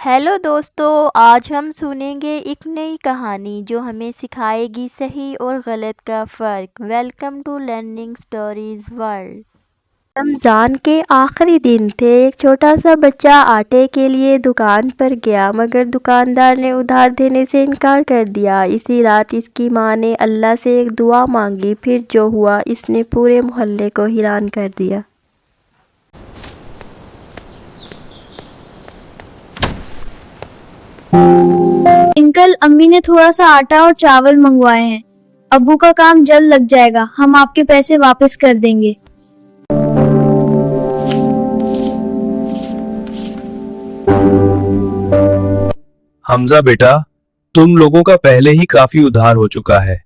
Hello دوستو، آج ہم سنیں گے ایک نئی کہانی جو ہمیں سکھائے گی صحیح اور غلط کا فرق۔ Welcome to learning stories world. Ramzan کے آخری دن تھے۔ ایک چھوٹا سا بچہ آٹے کے لیے دکان پر گیا، مگر دکاندار نے ادھار دینے سے انکار کر دیا۔ اسی رات اس کی ماں نے اللہ سے ایک دعا مانگی، پھر جو ہوا اس نے پورے محلے کو حیران کر دیا۔ انکل، امی نے تھوڑا سا آٹا اور چاول منگوائے ہیں۔ ابو کا کام جلد لگ جائے گا، ہم آپ کے پیسے واپس کر دیں گے۔ حمزہ بیٹا، تم لوگوں کا پہلے ہی کافی ادھار ہو چکا ہے،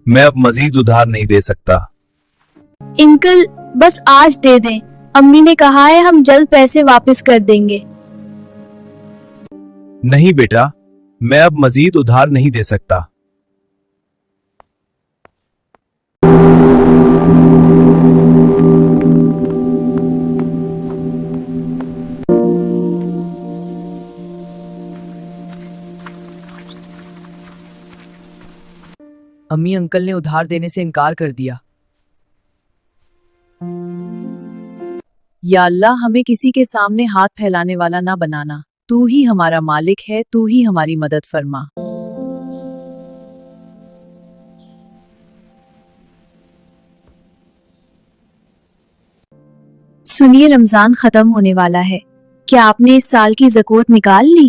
میں اب مزید ادھار نہیں دے سکتا۔ انکل، بس آج دے دیں، امی نے کہا ہے ہم جلد پیسے واپس کر دیں گے۔ نہیں بیٹا، میں اب مزید ادھار نہیں دے سکتا۔ امی انکل نے ادھار دینے سے انکار کر دیا۔ یا اللہ، ہمیں کسی کے سامنے ہاتھ پھیلانے والا نہ بنانا، تو ہی ہمارا مالک ہے، تو ہی ہماری مدد فرما۔ سنیے، رمضان ختم ہونے والا ہے، کیا آپ نے اس سال کی زکوٰۃ نکال لی؟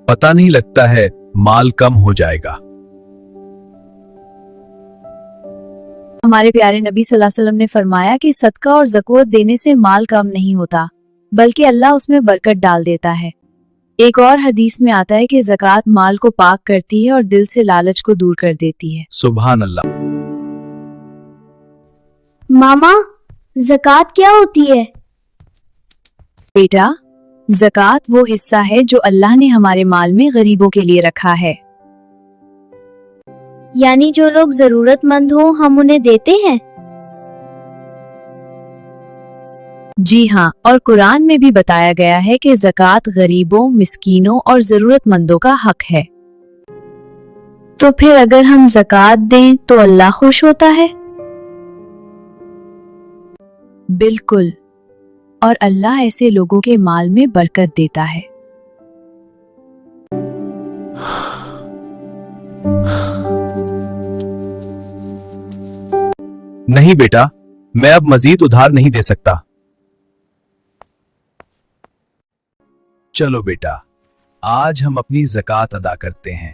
پتہ نہیں، لگتا ہے مال کم ہو جائے گا۔ ہمارے پیارے نبی صلی اللہ علیہ وسلم نے فرمایا کہ صدقہ اور زکوٰۃ دینے سے مال کم نہیں ہوتا، بلکہ اللہ اس میں برکت ڈال دیتا ہے۔ ایک اور حدیث میں آتا ہے کہ زکوٰۃ مال کو پاک کرتی ہے اور دل سے لالچ کو دور کر دیتی ہے۔ سبحان اللہ۔ ماما، زکوٰۃ کیا ہوتی ہے؟ بیٹا، زکوٰۃ وہ حصہ ہے جو اللہ نے ہمارے مال میں غریبوں کے لیے رکھا ہے۔ یعنی جو لوگ ضرورت مند ہوں ہم انہیں دیتے ہیں؟ جی ہاں، اور قرآن میں بھی بتایا گیا ہے کہ زکوٰۃ غریبوں، مسکینوں اور ضرورت مندوں کا حق ہے۔ تو پھر اگر ہم زکوٰۃ دیں تو اللہ خوش ہوتا ہے؟ بالکل، اور اللہ ایسے لوگوں کے مال میں برکت دیتا ہے۔ نہیں بیٹا، میں اب مزید ادھار نہیں دے سکتا۔ چلو بیٹا، آج ہم اپنی زکوٰۃ ادا کرتے ہیں۔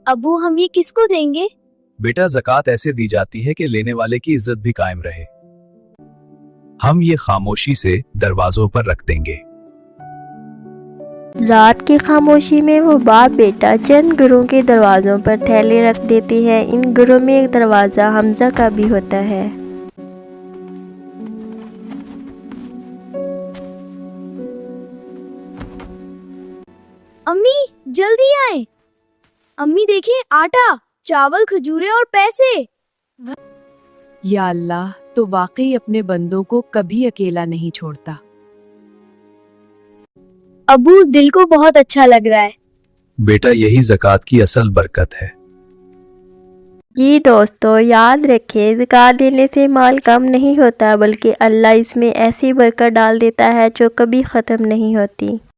ابو، ہم یہ کس کو دیں گے؟ بیٹا، زکوٰۃ ایسے دی جاتی ہے کہ لینے والے کی عزت بھی قائم رہے۔ ہم یہ خاموشی سے دروازوں پر رکھ دیں گے۔ رات کی خاموشی میں وہ باپ بیٹا چند گھروں کے دروازوں پر تھیلے رکھ دیتے ہیں۔ ان گھروں میں ایک دروازہ حمزہ کا بھی ہوتا ہے۔ امی، جلدی آئیں۔ امی دیکھیں، آٹا، چاول، کھجورے اور پیسے۔ یا اللہ، تو واقعی اپنے بندوں کو کبھی اکیلا نہیں چھوڑتا۔ ابو، دل کو بہت اچھا لگ رہا ہے۔ بیٹا، یہی زکوٰۃ کی اصل برکت ہے۔ جی دوستو، یاد رکھیں، زکوٰۃ دینے سے مال کم نہیں ہوتا، بلکہ اللہ اس میں ایسی برکت ڈال دیتا ہے جو کبھی ختم نہیں ہوتی۔